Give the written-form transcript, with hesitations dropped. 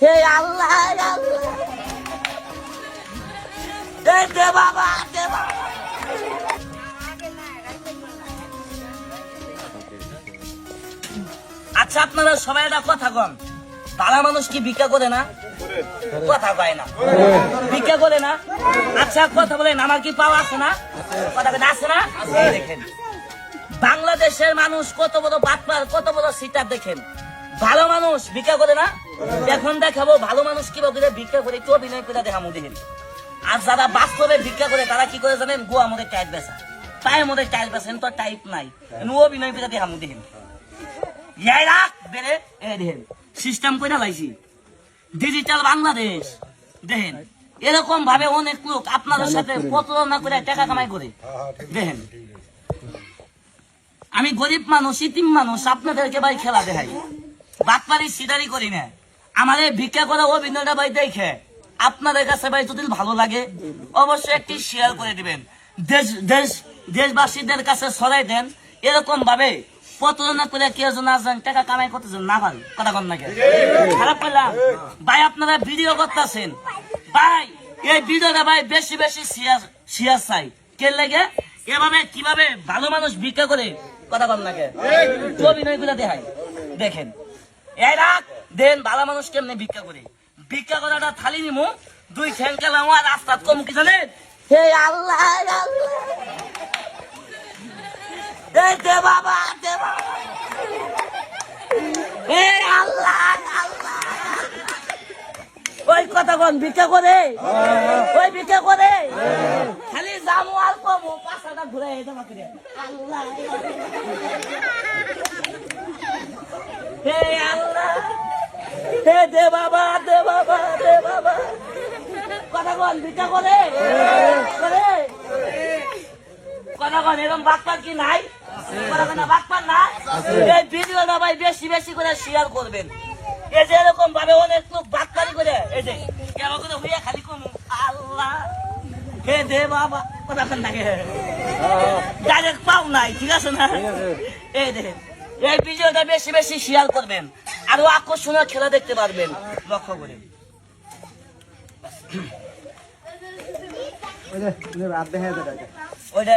হে আল্লাহ দে বাবা দে বাবা। আচ্ছা আপনারা সবাই একটা কথা কন, ভালো মানুষ কি ভিক্ষা করে না? কথা কয় না, ভিক্ষা করে না। আচ্ছা কথা বলেন, আমার কি পাওয়া আছে না? কথা আছে না? দেখেন বাংলাদেশের মানুষ কত বড় বাটপার, কত বড় সিটার। দেখেন ভালো মানুষ ভিক্ষা করে না। এখন দেখাবো ভালো মানুষ কিভাবে ভিক্ষা করে, একটু অভিনয় করে দেখাবো দেখেন। আর যারা বাস্তবে ভিক্ষা করে তারা কি করে জানেন? গোয়া মধ্যে টাইট বেচা, পায়ের মধ্যে টাইট বেচেন, তো টাইপ নাই, অভিনয় করে দেখাবো দেখেন। দেখেন সিস্টেম করে লাইছি ডিজিটাল বাংলাদেশ। দেখেন এরকম ভাবে অনেক লোক আপনাদের সাথে প্রতারণা করে টাকা কামাই করে। দেখেন আমি গরিব মানুষ, ইতিম মানুষ, আপনাদেরকে ভাই খেলা দেখাই, বাটপারি সিদারি করি না। আমার এই ভিক্ষা করা অভিনয়টা ভাই দেখে আপনাদের কাছে ভাই যদি ভালো লাগে অবশ্যই একটি শেয়ার করে দিবেন, দেশবাসীদের কাছে ছড়াই দেন। এরকম ভাবে প্রতারণা করে কেউ যেন আসেন টাকা কামাই করতেছেন না ভাই, কথা কন নাকি? খারাপ করলাম ভাই, আপনারা ভিডিও করতেছেন ভাই, এই ভিডিওটা ভাই বেশি বেশি শেয়ার চাই। কে লাগে এভাবে কিভাবে ভালো মানুষ ভিক্ষা করে, কথা কন নাকি? অভিনয় করে দেখাই দেখেন। এই রাখ দেন ভালো মানুষ কেমনে ভিক্ষা করে। ভিক্ষা করাটা থালি নিমু, দুই ঠ্যাং কেলাম আর রাস্তা কম কি জানেন? হে আল্লাহ দে বাবা দে বাবা। হে আল্লাহ আল্লাহ। ওই কথা কন ভিক্ষা করে, ওই ভিক্ষা করে খালি জামু আর কমু পাশাটা ঘুরে আল্লাহ। হে আল্লাহ হে দে বাবা দে বাবা দে বাবা। কথা কন ভিক্ষা করে করে কথা কন। এরকম বাটপার কি নাই? বাটপার না? এই ভিডিওটা ভাই বেশি বেশি করে শেয়ার করবেন। এই যে এরকম ভাবে অনেক লোক বাটপারি করে, এই যে কেমন করে হইয়া খালি কম আল্লাহ হে দে বাবা। কথা কন থাকে ডাইরেক্ট পাও নাই, ঠিক আছে না? এই দেখেন এই ভিডিওটা বেশি বেশি শেয়ার করবেন, আরো আকর্ষণীয় খেলা দেখতে পারবেন। লক্ষ্য করেন ওইটা